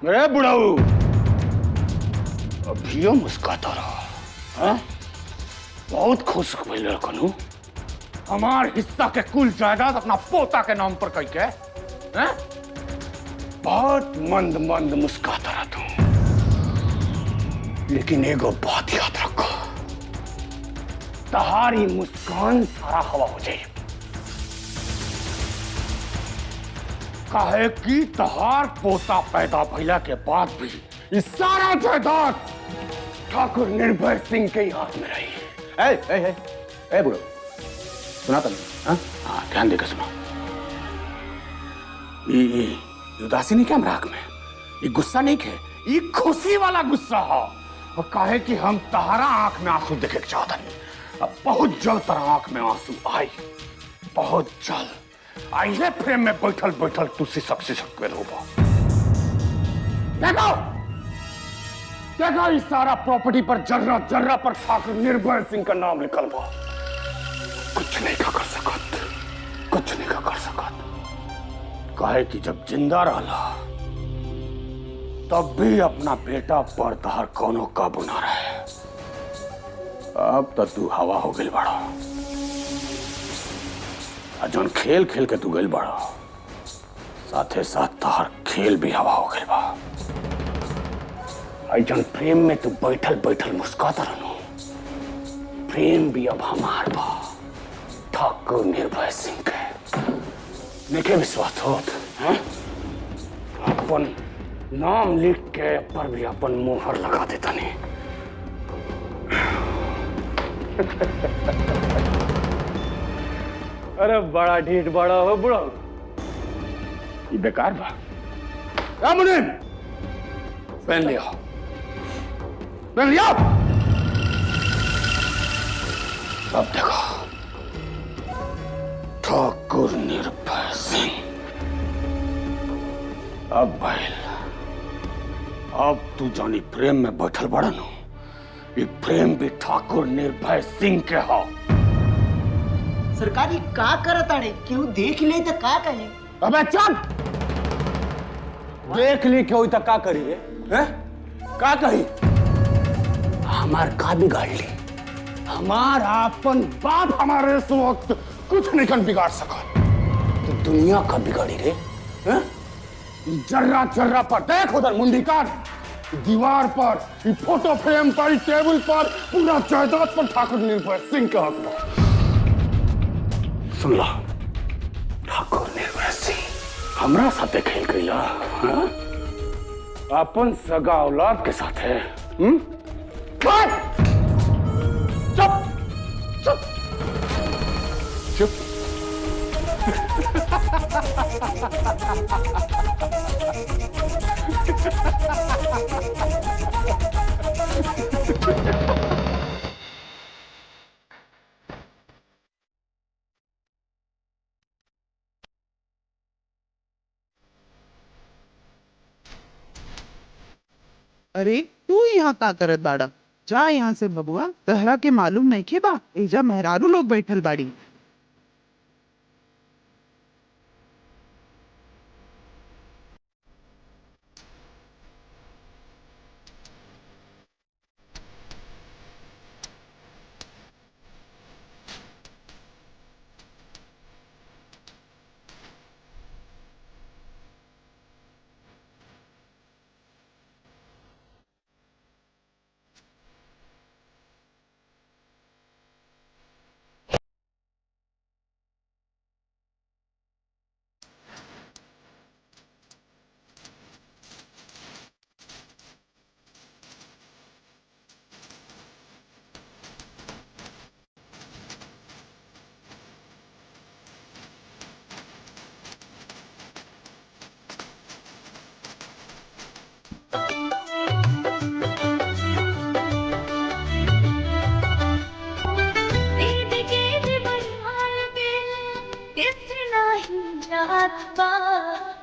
अरे बुढ़ाऊ, अभी मुस्काता रहा। हाँ? बहुत खुश हुए लड़कनू। हमार हिस्सा के कुल जायदाद अपना पोता के नाम पर कही के। हाँ? बहुत मंद मंद मुस्काता रहा तू। लेकिन एगो बात याद रखो, तहारी मुस्कान सारा हवा हो जाए। काहे कि तहार पोता पैदा भइला के बाद भी इस सारा जायदाद ठाकुर निर्भय सिंह के हाथ में रही। ए बुढ़ो, सुना तुम? हाँ, ध्यान देकर सुनो। ये उदासी नहीं क्या राग में? ये गुस्सा नहीं है, ये खुशी वाला गुस्सा है। और काहे कि हम तहारा आंख में आंसू देखे चाहता नहीं। अब बहुत जल्द तारा आंख में आंसू आई, बहुत जल्द। आइए फ्रेम में बैठल बैठल तू सिसक के रोबा। देखो देखो, इस सारा प्रॉपर्टी पर जर्रा जर्रा पर ठाकुर निर्भय सिंह का नाम लिखल बा। कुछ नहीं कर सकत, कुछ नहीं कर सकत। काहे कि जब जिंदा रहला तब भी अपना बेटा पर तहर कोनो काबू ना रहे। अब तो तू हवा हो गई बड़ा। जौन खेल खेल के तू गई बड़ा, साथे साथ तहर खेल भी हवा हो गई बा। जौन प्रेम में तू बैठल बैठल मुस्काता रहनो, प्रेम भी अब हमार बा, ठाकुर निर्भय सिंह के। देखे विश्वास होत हैं? अपन नाम लिख के पर भी अपन मोहर लगा देता नहीं। अरे बड़ा ढीठ बड़ा हो बुढ़ा, ये बेकार बा। मुनीम, पहन लिया, पहन लिया। अब देखो, ठाकुर निर्भय सिंह। अब भाई, अब तू जानी प्रेम में बैठल बड़ा नो, ये प्रेम भी ठाकुर निर्भय सिंह के हो। सरकारी का करता रे? क्यों देख ले तो का कहे? अबे चुप! देख ली क्यों तो का करी रे? हैं? का कही? हमार का बिगाड़ ली? हमार अपन बाप हमारे इस वक्त कुछ नहीं कर बिगाड़ सका। तो दुनिया का बिगाड़ी रे? हैं? जर्रा जर्रा पर देख, उधर मुंडी काट, दीवार पर, फोटो फ्रेम पर, टेबल पर, पूरा जायदाद पर ठाकुर निर्भय सिंह का हक है। सुन ला, ठाकुर निर्भय सिंह हमरा साथे खेल गया। अपन सगा औलाद के साथ है। चुप चुप चुप। अरे तू यहाँ का करत बाड़ा? जा यहाँ से बबुआ, तहरा के मालूम नहीं के बा एजा मेहरारू लोग बैठल बाड़ी।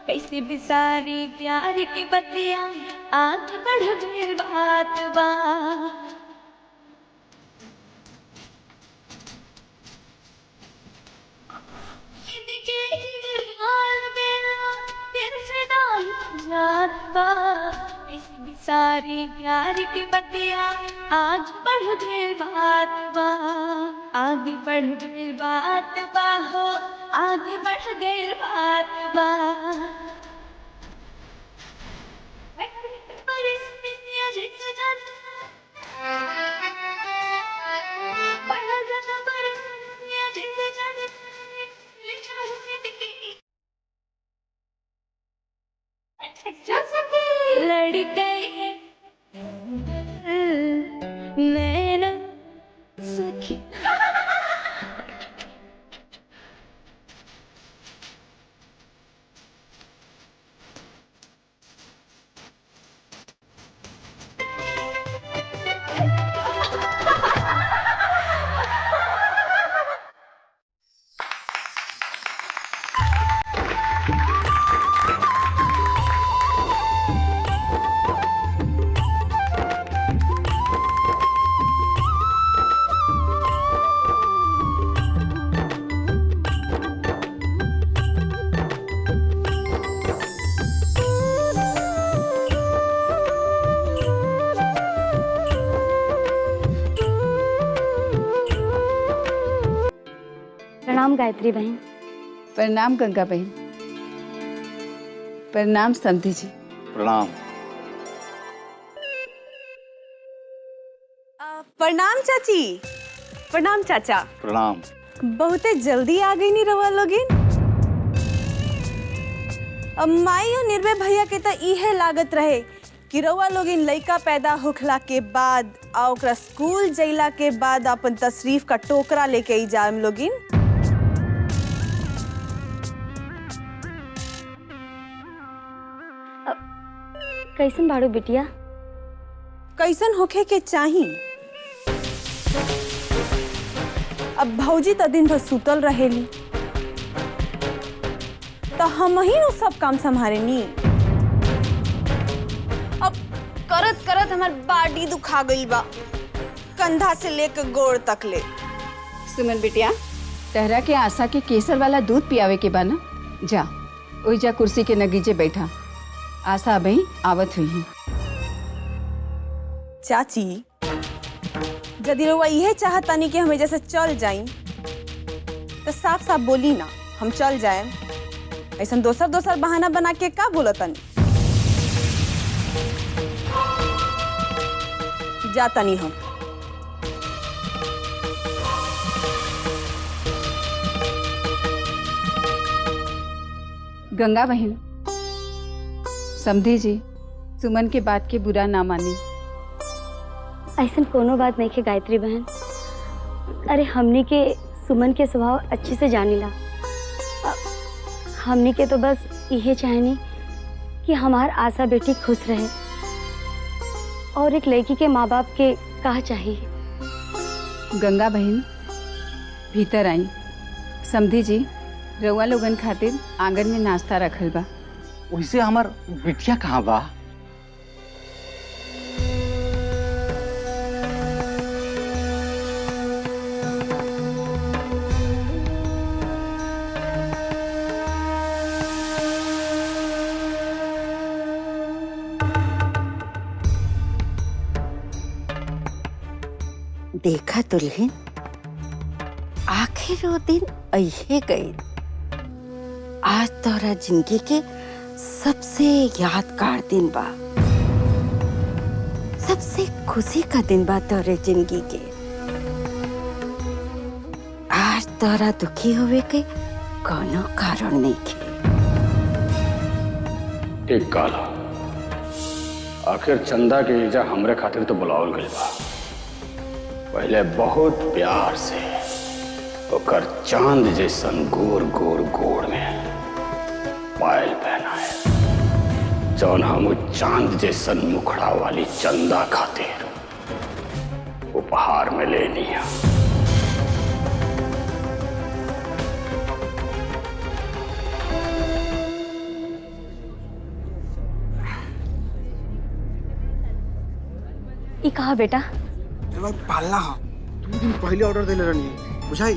कैसे बिसारी प्यार की बतिया आंख बढ़ गई बात बा। हाल मेरा दिल से ना जात बा। बिसारी प्यार की बत्तियां आज बढ़ गई बात बा, आगे बढ़ गई बात बा हो, आगे बढ़ गई बात बा। परिस्थितियां झिक जाती लड़ गई नैना सखी। प्रणाम गायत्री बहन। प्रणाम गंगा बहन। प्रणाम समधी जी। प्रणाम। प्रणाम चाची। प्रणाम चाचा। प्रणाम। बहुते जल्दी आ गई नी रवा लोगिन। माई और निर्भय भैया के तो इहे लागत रहे कि रवा लोगिन लइका पैदा होखला के बाद आ ओकरा स्कूल जइला के बाद अपन तशरीफ का टोकरा लेके आई जाम लोगिन। कैसन बाड़ू बिटिया? कैसन होखे के चाही। अब भौजी तो दिन भर सुतल रहेली तो हम ही नु सब काम संभारे नी। अब करत करत हमार बाडी दुखा गई बा, कंधा से लेकर गोड़ तक ले। सुमन बिटिया, तहरा के आशा के केसर वाला दूध पियावे के बा ना? जा ओई जा कुर्सी के नगीचे बैठा। आशा अबही आवत हुई है। चाची, यदि रउआ इहे चाहतानी कि हमें जैसे चल जाई तो साफ साफ बोली ना, हम चल जाए। ऐसा दोसर दोसर बहाना बना के का बोलतनी? जातनी हम। गंगा बहन, समधी जी सुमन के बात के बुरा ना मानी। ऐसन कोनो बात नहीं है गायत्री बहन। अरे हमनी के सुमन के स्वभाव अच्छे से जानीला। हमनी के तो बस यही चाहनी कि हमार आशा बेटी खुश रहे और एक लड़की के माँ बाप के कहा चाहिए। गंगा बहन भीतर आई। समधी जी रउआ लोगन खातिर आंगन में नाश्ता रखल बा। वैसे हमार बिटिया कहाँ बा? देखा दुल्हन, आखिर वो दिन अहे गई। आज तोरा जिंदगी के सबसे यादगार दिन बा, सबसे खुशी का दिन बा तोरे जिंदगी के। आज तोरा दुखी होवे के कोनो कारण नहीं खे। ठीक कहला। आखिर चंदा के इजा हमरे खातिर तो बुलावल गइल बा। पहले बहुत प्यार से ओकर चांद जैसन गोर गोर गोड़ में पायल पहनाए, जौन हम चांद जैसन मुखड़ा वाली चंदा खातिर उपहार में लेनी है। ई कहा बेटा? पालना हा 2 दिन पहले ऑर्डर देले रहनी बुझाई।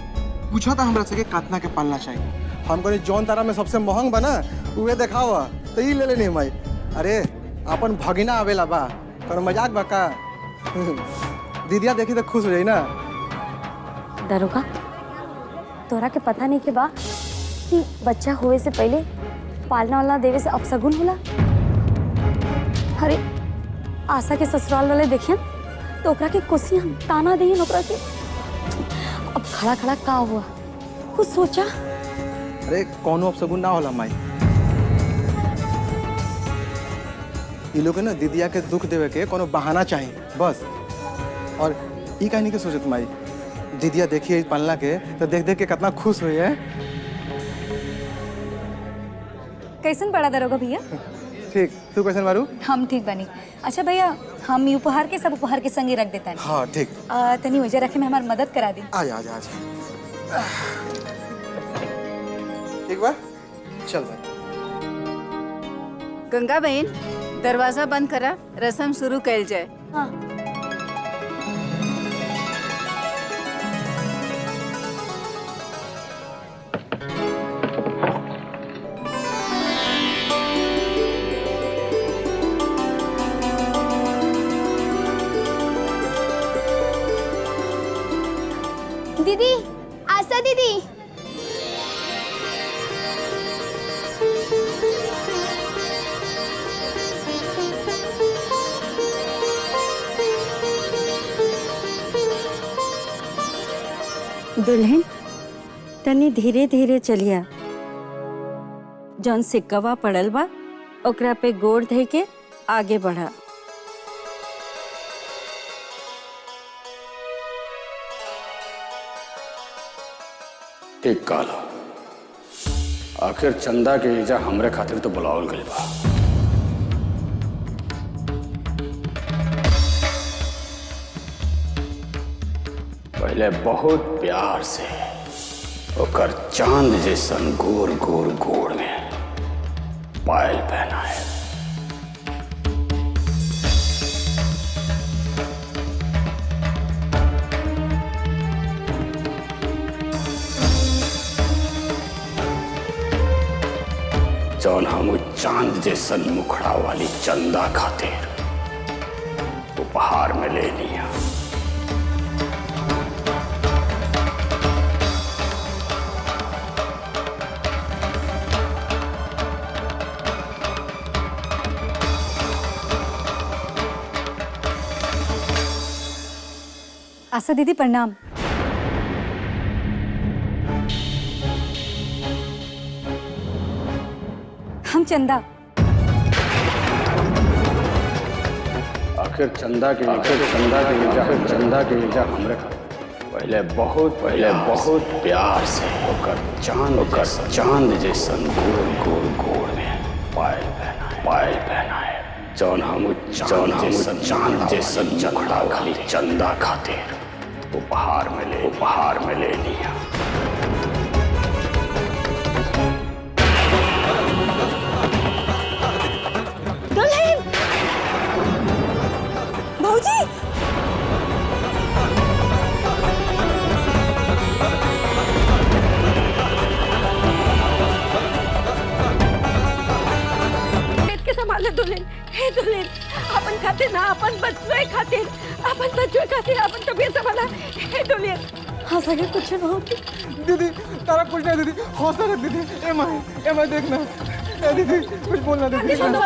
पूछा था हमरा से के कातना के पालना चाहिए। हम कहनी जौन तारा में सबसे महंग बना उहे देखावा तो ई ले लेनी माई। अरे अपन भगिना आवेला बा करो मजाक बका। दीदिया देखी तो खुश हो जाई ना। दरोगा, तोरा के पता नहीं के बा कि बच्चा हुए से पहले पालना वाला देवे से अपशगुन होला। अरे आशा के ससुराल वाले देखिए तो ओकरा के कुर्सियां ताना दी ओकरा के। अब खड़ा खड़ा का हुआ कुछ सोचा? अरे कौनो अपशगुन ना होला माई। ये लोग ना दीदिया के दुख देवे के कोनो बहाना चाहिए बस। और ई कहानी के सोचत माई, दीदिया देखिए पलना के तो देख देख के कितना खुश हुई है। कैसन बड़ा दरोगा भैया? ठीक, तू कैसे मारू? हम ठीक बनी। अच्छा भैया, हम ये उपहार के सब उपहार के संगे रख देता है। हाँ ठीक। तनी वजह रखे में हमारी मदद करा दी। आजा आजा आजा। एक बार चल भाई। गंगा बहन, दरवाजा बंद करा, रस्म शुरू कैल जाए। हाँ। दीदी, आशा दीदी। दुल्हन तनी धीरे धीरे चलिया। जौन सिक्कवा पड़ल बा ओकरा पे गोड़ धइ के आगे बढ़ा। ठीक कहला। आखिर चंदा के एजा हमरे खातिर तो बुलावल गइल बा। पहले बहुत प्यार से ओकर चांद जैसन गोर गोर गोड़ में पायल पहना है। जौन हम चांद जैसन मुखड़ा वाली चंदा खातिर उपहार में ले लिया। आशा दीदी प्रणाम। हम चंदा। आखिर चंदा के एजा हमरे पहले बहुत प्यार से ओकर चांद जैसन गोर गोर गोड़ में पायल पहना है। जौन हम चांद जैसन मुखड़ा वाली चंदा खातिर उपहार में ले लिया। भौजी, पेट के संभाले दुल्हन। हे दुल्हन, अपन खातिर ना, अपन बच्चे खातिर, अपन तबीयत संभाला। हे दुल्हन। हाँ सगे कुछ न हो। दीदी तारा कुछ नहीं दीदी, हौसला रख दीदी। ए माई देखना। ए दीदी कुछ बोलना दीदी। जल्दी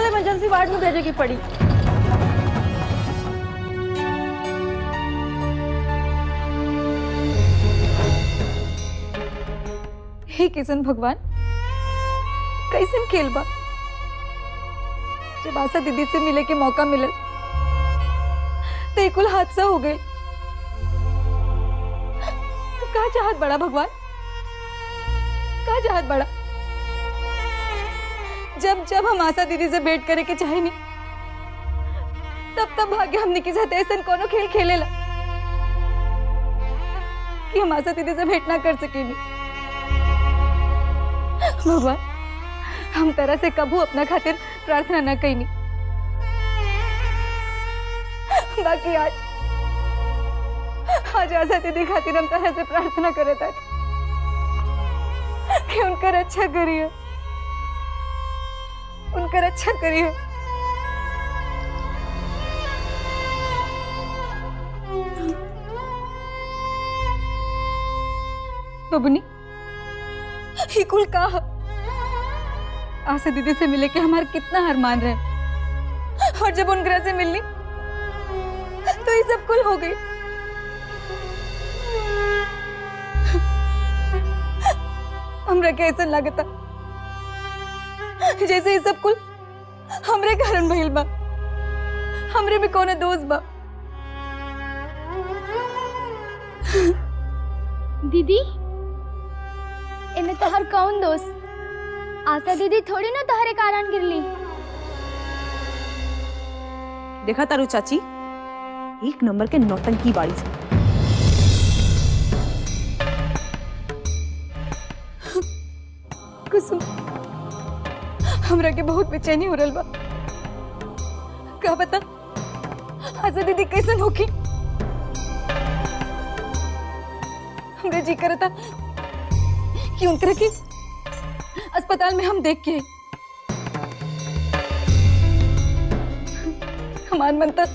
इमरजेंसी वार्ड में भेजे की पड़ी। हे किशन भगवान, कैसन खेल बा। जब आशा दीदी से मिले के मौका मिलल तो एक कुल हादसा हो गए। तो का चाहत बड़ा भगवान, का चाहत बड़ा। जब हम आशा दीदी से भेंट करे के चाहे नहीं, तब भाग्य हमने के साथ ऐसा कोनो खेल खेलेला कि हम आशा दीदी से भेंट ना कर सके। भगवान, हम तरह से कबू अपना खातिर प्रार्थना न कईनी, बाकी आज आशा दीदी खातिर हम तरह से प्रार्थना करे था कि उनकर अच्छा करिए, उनकर अच्छा करिए। बबुनी ये कुल का आशा दीदी से मिले के हमारे कितना हार मान रहे, और जब उनकरा से मिलनी तो ये सब कुल हो गई। हमरा के ऐसा लगता जैसे ये सब कुल हमरे कारण भइल बा, हमरे में कौन दोस्त बा। दीदी इमे तोहर कौन दोस्त? आशा दीदी थोड़ी ना तोहरे कारण गिरली। देखा तारू चाची, एक नंबर के नौटंकी बाड़ी से। कुसुम हमरा के बहुत बेचैनी हो रहा बा। का बता आशा दीदी कैसन होखी? हमरा जी करता कि उनकरा के अस्पताल में हम देख के आई। हमार मन तक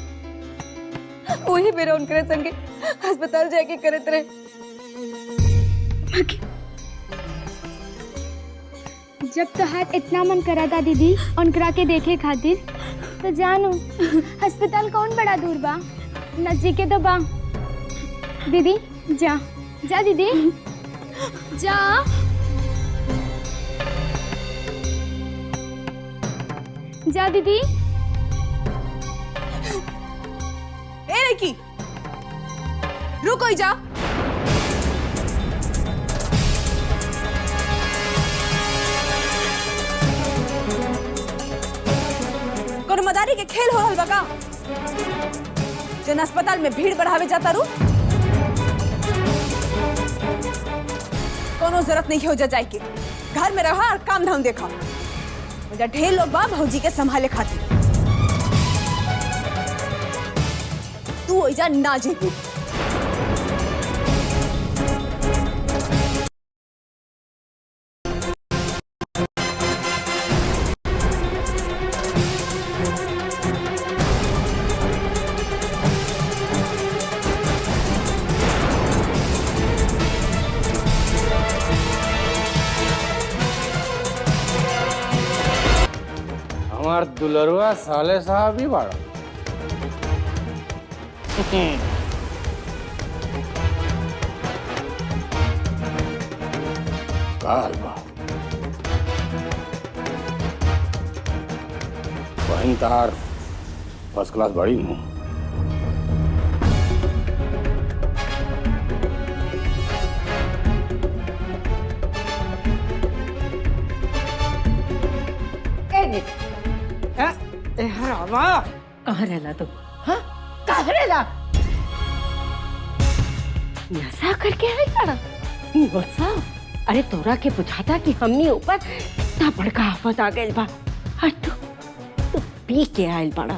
वही बेरा उनकरे संगे अस्पताल जाके करत रहे। जब तोहार इतना मन करा था दीदी उनकरा के देखे खातिर, तो जानू अस्पताल कौन बड़ा दूर बा, नजदीके तो बा। दीदी जा जा दीदी जा। जा दीदी। ए लड़की रुको, जा। कोनो मदारी के खेल हो रहल बा का? जन अस्पताल में भीड़ बढ़ावे जाता रू, कोनो जरूरत नहीं हो जा जाए के। घर में रहा और काम धाम देखा। मुझे ढेर लोग बा भौजी के संभाले खातिर। तू ओइजा ना जेबू। हमार दुलरुआ साले साहब ही बाड़ा। काल बा बहन तार फर्स्ट क्लास बड़ी हूँ। कहाँ रहला तू? हाँ कहाँ रहला? नशा करके आई बड़ा गुस्सा? अरे तोरा के बुझाता कि हमनी ऊपर इतना बड़का आफत आ गई बा, और तू पी के आयल बड़ा।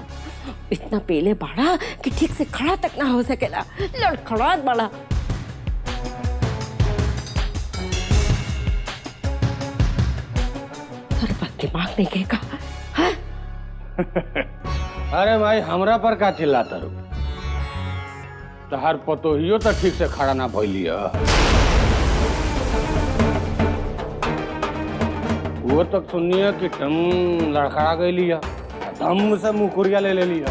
इतना पीले बड़ा कि ठीक से खड़ा तक ना हो सकेला, लड़खड़ात बड़ा। तेरे पास दिमाग नहीं कहेगा? अरे भाई हमरा पर का चिल्लाता रू? तहार पतोहियो तो ठीक से खड़ा ना भइलिया। वो तक सुनिए कि टम लड़खड़ा गई लिया, दम से मुकुरिया ले लिया।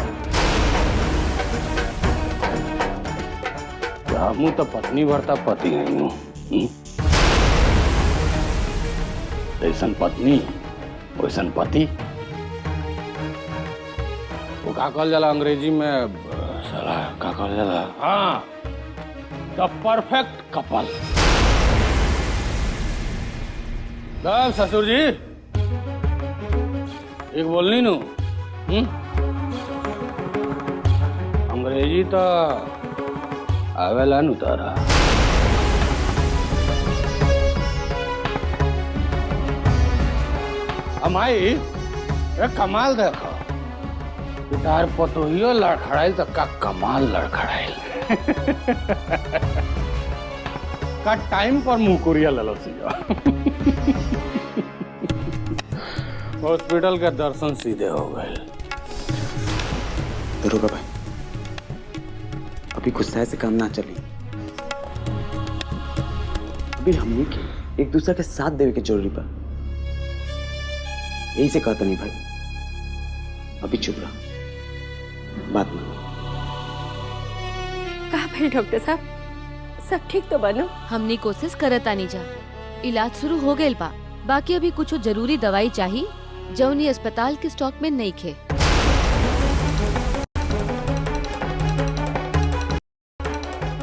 हमू तो पत्नी भरता पति है। ऐसन पत्नी वैसन पति, वो का कहल जाला अंग्रेजी में, साला का कहल जाला? हाँ, द परफेक्ट कपल। ससुर जी एक बोलनी नु, अंग्रेजी तो आवेला नु तारा। अमाई एक कमाल देखो, तार पतोहियो लड़खड़ाइल तो का कमाल लड़खड़ाइल। का टाइम पर मुकुरिया ललसिया। हॉस्पिटल का दर्शन सीधे हो गए। दरोगा भाई अभी गुस्सा से काम ना चली। फिर हमने के एक दूसरे के साथ देवे के जरूरी बा। यही से कहता नहीं भाई, अभी चुप रहा, बात मानो। कहा भाई डॉक्टर साहब, सब ठीक तो बनो? हमनी कोशिश करत आनी जा, इलाज शुरू हो गइल बा। बाकी अभी कुछ जरूरी दवाई चाहिए जौनी अस्पताल के स्टॉक में नहीं खे।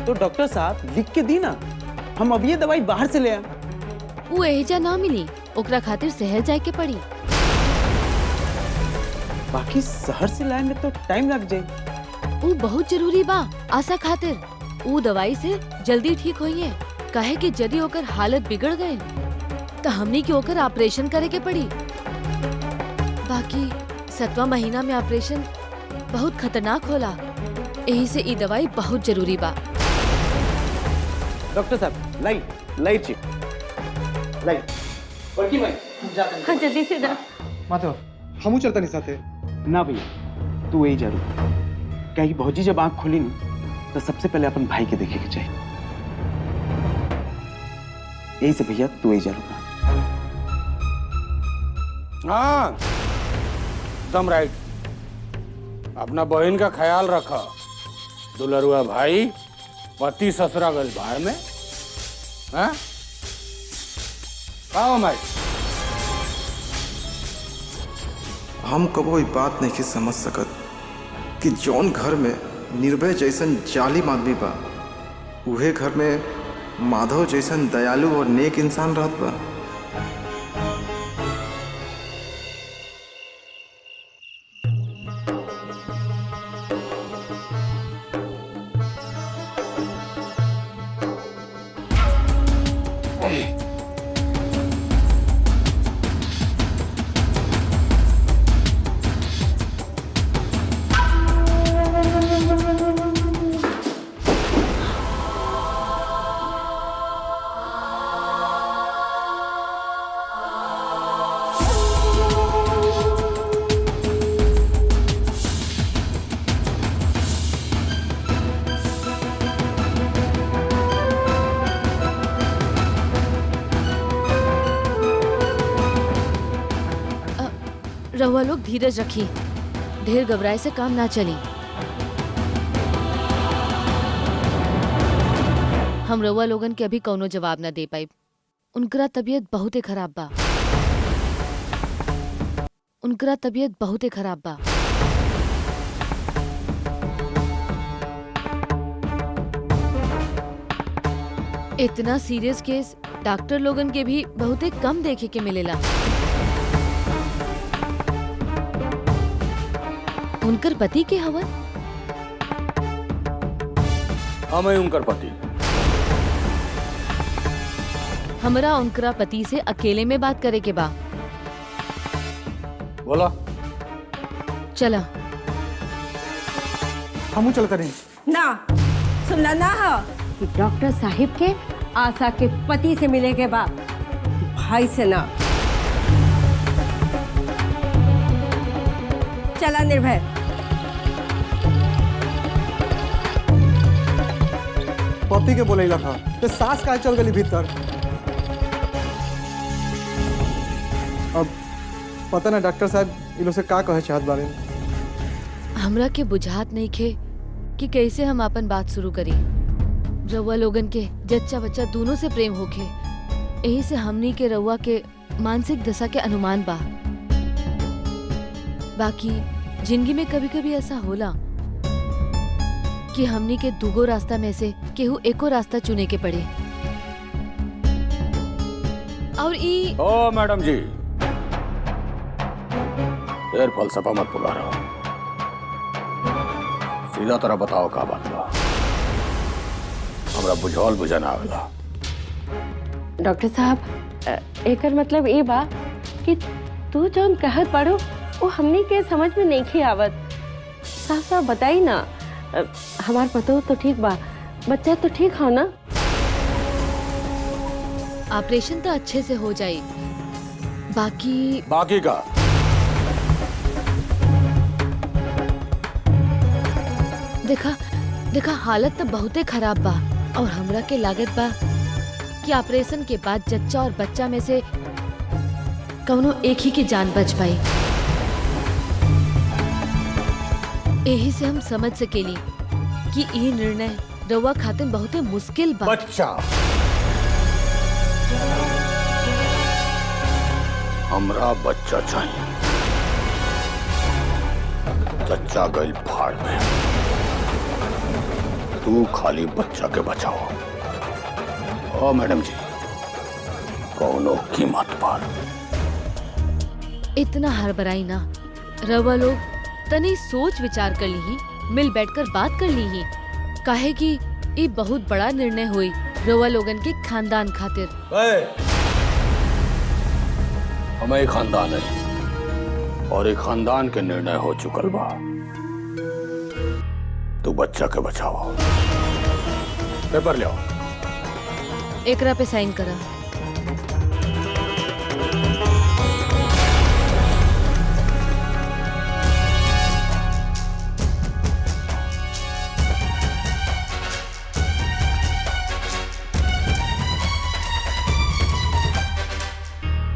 तो डॉक्टर साहब लिख के दी ना, हम अब ये दवाई बाहर से ले आए। वो एजा ना मिली, ओकरा खातिर शहर जाए के पड़ी। बाकी शहर से लाए में तो टाइम लग जाए। वो बहुत जरूरी बा आशा खातिर। वो दवाई से जल्दी ठीक होइए, काहे कि यदि ओकर हालत बिगड़ गए तो हमनी के ओकर ऑपरेशन करे के पड़ी। बाकी 7वां महीना में ऑपरेशन बहुत खतरनाक होला, यही से ई दवाई बहुत जरूरी बा। डॉक्टर साहब लाइट चिप लाइट बड़की भाई हाँ जल्दी से जा। माधव हमू चलता नहीं साथे। ना भैया, तू यही जा रुक। क्या कि भौजी जब आंख खोली ना तो सबसे पहले अपन भाई के देखे के चाहिए। यही से भैया तू यही जा रुक। हाँ एकदम राइट। अपना बहन का ख्याल रखा। दुलरुआ भाई पति ससुरा गल बाहर में। हाँ का भाई? हम कबो ई बात नहीं समझ सकत कि जौन घर में निर्भय जैसन जालिम आदमी बा, उहे घर में माधव जैसन दयालु और नेक इंसान रहत बा। रहुआ लोग धीरज रखी, ढेर घबराए से काम ना चली। हम रहुआ लोगन के अभी कौनो जवाब ना दे पाई। उनकरा तबीयत बहुत ही खराब बा। उनकरा तबीयत बहुत ही खराब बा। इतना सीरियस केस डॉक्टर लोगन के भी बहुत ही कम देखे के मिलेला। उनकर पति के हवन? हाँ मैं उनकर पति। हमरा उनकरा पति से अकेले में बात करे के बा। बोला। चला। हमू चलता नहीं। ना सुनला ना हो कि डॉक्टर साहिब के आशा के पति से मिले के बाद भाई से ना। चला निर्भय। पति के बोले था तो सास का चल गई भीतर। अब पता ना डॉक्टर साहब इन लोग से का कहे चाहत बारे में। हमरा के बुझात नहीं खे कि कैसे हम अपन बात शुरू करी। रउआ लोगन के जच्चा बच्चा दोनों से प्रेम होखे, यही से हमनी के रउआ के मानसिक दशा के अनुमान बा। बाकी जिंदगी में कभी कभी ऐसा होला कि हमनी के दूगो रास्ता में से केहू एको रास्ता चुने के पड़े। और ई ओ मैडम जी, देर फलसफा मत पुकार रहा। सीधा तरह बताओ का बात बा। हमरा बुझौल बुझन आवेला। डॉक्टर साहब एकर मतलब ये बा कि तू जौन कहत बाड़ो वो हमनी के समझ में नहीं खे आवत। साफ साफ बताई ना। हमार पतो तो ठीक बा, बच्चा तो ठीक हो ना? ऑपरेशन तो अच्छे से हो जाए। बाकी का देखा हालत तो बहुते खराब बा और हमरा के लागत बा कि ऑपरेशन के बाद जच्चा और बच्चा में से कौनो एक ही की जान बच पाई। यही से हम समझ सकेली कि ये निर्णय रउआ खातिर बहुते मुश्किल बा। बच्चा हमरा बच्चा चाहिए। चच्चा गई फाड़ में, तू खाली बच्चा के बचाओ। ओ मैडम जी, कौनो कीमत पर। इतना हड़बड़ाई ना, रवा लोग तनी सोच विचार कर ली, मिल बैठकर बात कर ली। काहे कि ये बहुत बड़ा निर्णय हुई रवा लोगन के खानदान खातिर। हमें खानदान है और एक खानदान के निर्णय हो चुकल बा। तू बच्चा के बचाओ। पेपर ले आओ। एकरा पे साइन करा।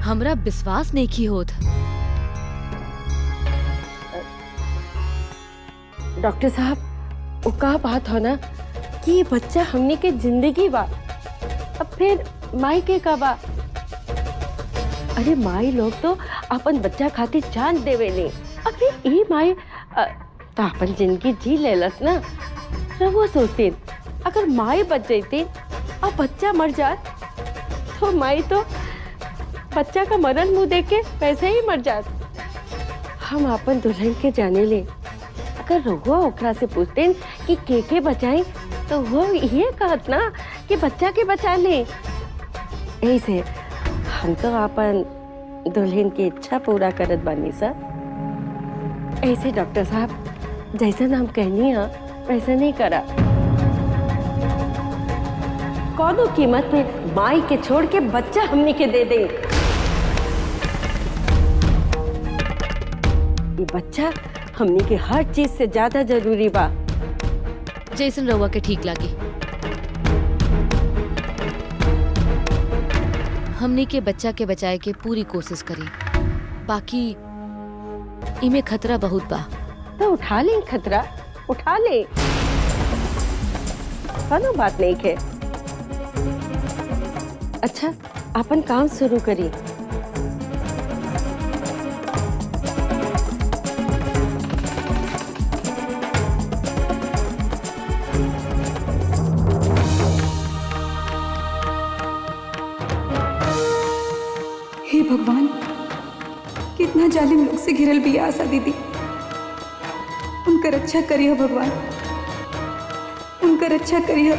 हमरा विश्वास नहीं की होत। डॉक्टर साहब, वो का बात हो ना कि ये बच्चा हमने के जिंदगी बा, अब फिर माई के का बा। अरे माई लोग तो अपन बच्चा खातिर जान देवे ले, अब फिर ये माई तो अपन जिंदगी जी लेलस ना। तो वो सोचते अगर माई बच जाती और बच्चा मर जात तो माई तो बच्चा का मरण मुंह देख के वैसे ही मर जात। हम अपन दुल्हन के जाने ले, अगर रघुआ ओकरा से पूछते कि के बचाई तो वो ये कहत ना कि बच्चा के बचा ले। ऐसे हम तो अपन दुल्हन की इच्छा पूरा करत बानी सर। ऐसे डॉक्टर साहब जैसा हम कहनी है वैसा नहीं करा। कौनो कीमत में माई के छोड़ के बच्चा हमने के दे दे। ये बच्चा हमने के हर चीज से ज्यादा जरूरी बा। जैसन रउआ के ठीक लागे। हमनी के बच्चा के बचाए के पूरी कोशिश करी, बाकी इमे खतरा बहुत बा। तो उठा ले खतरा, उठा ले, कोनो बात नहीं है। अच्छा, अपन काम शुरू करी। हे भगवान, कितना जालिम लोग से घिरल भी आशा दीदी। उनका रक्षा करिए भगवान, उनका रक्षा करिए।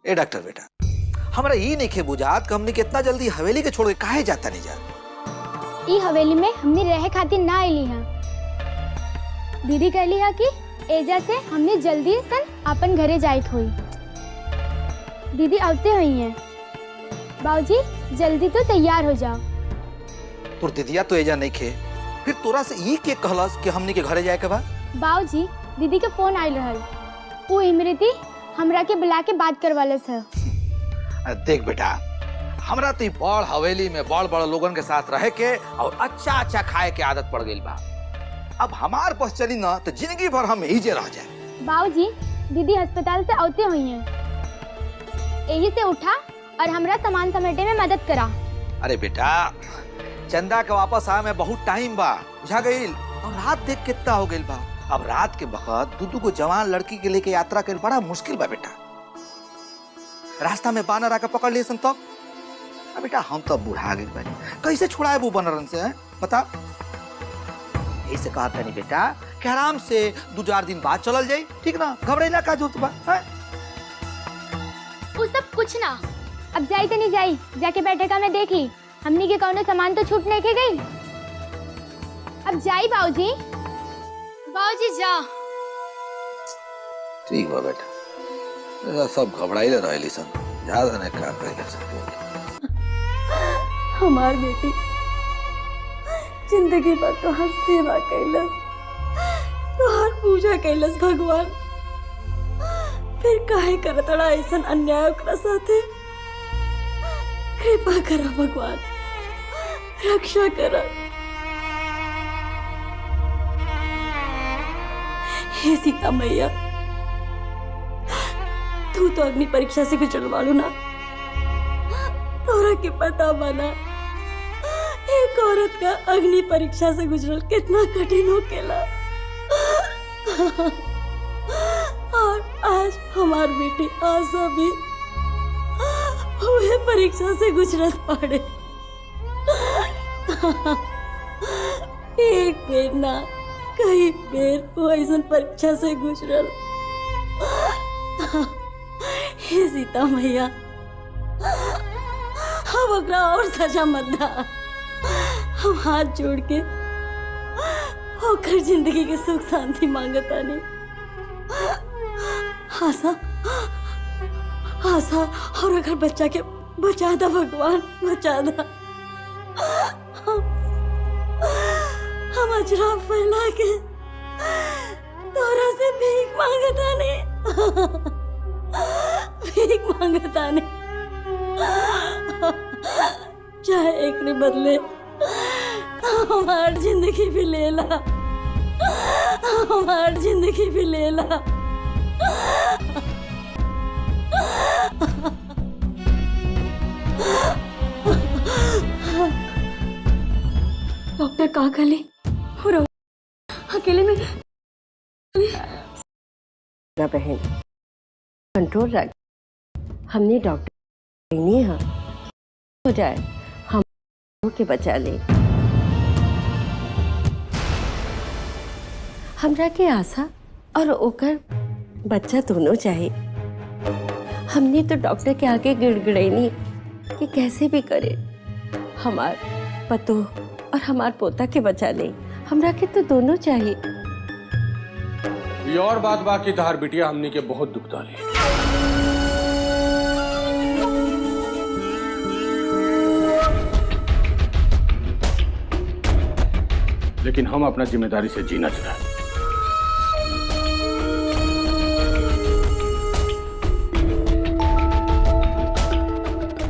ए डॉक्टर बेटा, हमरा ये नहीं के बुझात कि हमने कितना जल्दी हवेली के छोड़ के काहे जाता नहीं जा। ई हवेली में हमने रहे खातिर ना आईली है। दीदी कहली है कि एजा से हमने जल्दी सन अपन घरे जाइत हुई। दीदी आवते हुई हैं। बाबूजी जल्दी तो तैयार हो जाओ। तोर दीदिया तो एजा नहीं खे, फिर तोरा से ये के कहलस कि हमने के घरे जाए के बा? बाबूजी दीदी के फोन आइल रहल, वो इमरती हमरा के बुला के बात करवालस है। देख बेटा, हमरा तो बड़ हवेली में बड़ बड़ लोगन के साथ रह के और अच्छा अच्छा खाए के आदत पड़ गई बा। अब हमार बस चली ना तो जिंदगी भर हम यही जे रह जाए। बाबूजी दीदी अस्पताल से आते हुई हैं, यही से उठा और हमरा सामान समेटे में मदद करा। अरे बेटा, चंदा के वापस आए में बहुत टाइम बा, बुझा गईल। और रात देख कितना हो गईल बा। अब रात के वक्त दूधू को जवान लड़की के लेके यात्रा कर बड़ा मुश्किल बा बेटा। रास्ता में बानर आकर पकड़ लिए तो बेटा हम तो बुढ़ा गए बानी, कैसे छुड़ाए वो बनरन से है? बता। ऐसे कहा था नहीं बेटा कि आराम से 2-4 दिन बाद चलल जाई, ठीक ना? घबराइला का जरूरत बा है? वो सब कुछ ना, अब जाई तो नहीं जाई, जाके बैठेगा मैं देख ली। हमनी के कौनो सामान तो छूट नहीं के गई। अब जाई बाबूजी, बाबूजी जा। ठीक बा बेटा, सब घबराइले रहली सन, ज्यादा नहीं का कइले सन। हमार बेटी जिंदगी भर तोहर सेवा कैलस, तोहर पूजा कैलस भगवान, फिर काहे करतड़ा ऐसन अन्याय ओकरा साथे? कृपा करा भगवान, रक्षा करा। हे सीता मैया, तू तो अग्नि परीक्षा से गुजरल वालू ना, तोरा के पता बना एक औरत का अग्नि परीक्षा से गुजरल कितना कठिन होकेला। और आज हमार बेटी आशा भी वह परीक्षा से गुजरत पड़े। एक बेर ना कई बेर वो ऐसन परीक्षा से गुजरल। हे सीता मैया, हम ओकरा और सजा मत दा। हम हाथ जोड़ के होकर जिंदगी के सुख शांति मांगतानी। आशा आशा और अगर बच्चा के बचा दा भगवान, बचा दा। हम अजरा फैला के तोरा से भीख मांगतानी, भीख मांगतानी। चाहे एक ने बदले हमार जिंदगी भी ले ला, हमार जिंदगी भी ले ला। डॉक्टर का गले और अकेले में बहन कंट्रोल रख। हमने डॉक्टर नहीं है, हो जाए हम के बचा ले। हमरा के आशा और ओकर बच्चा दोनों चाहिए। हमने तो डॉक्टर के आगे गिड़गिड़ैनी कि कैसे भी करे हमार पतो और हमार पोता के बचा ले। हमरा के तो दोनों चाहिए। ये और बात बाकी तहार बिटिया हमने के बहुत दुख डाली, लेकिन हम अपना जिम्मेदारी से जीना चाहते।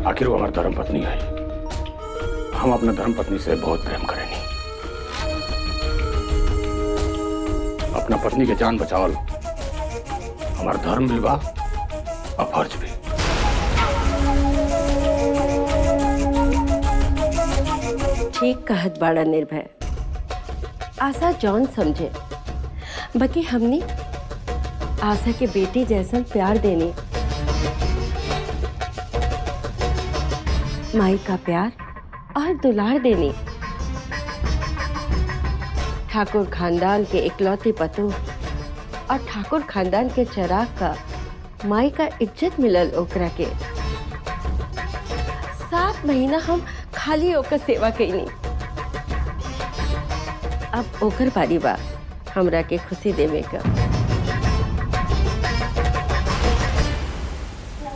आखिर वो हमारी धर्म पत्नी है। हम अपने धर्म पत्नी से बहुत प्रेम करेंगे। अपना पत्नी के जान बचावल हमारा धर्म भी बा और फर्ज भी। ठीक कहत बाड़ा निर्भय। आशा जॉन समझे, बाकी हमने आशा के बेटी जैसा प्यार देने, माई का प्यार और दुलार देने, ठाकुर खानदान के इकलौती पतो और ठाकुर खानदान के चराग का माई का इज्जत मिलल ओकरा के। 7 महीना हम खाली ओकर सेवा कैनी। अब ओकर बारी बा हमरा के खुशी देवे का।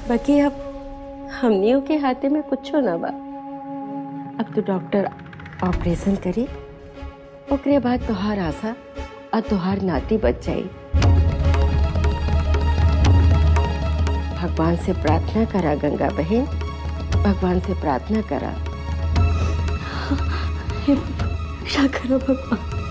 बाकी अब हमनियों के हाथे में कुछो ना बा। अब तो डॉक्टर ऑपरेशन करी, ओकरे बाद तोहार आशा और तोहार नाती बच जाई। भगवान से प्रार्थना करा गंगा बहन, भगवान से प्रार्थना करा। रक्षा करो भगवान।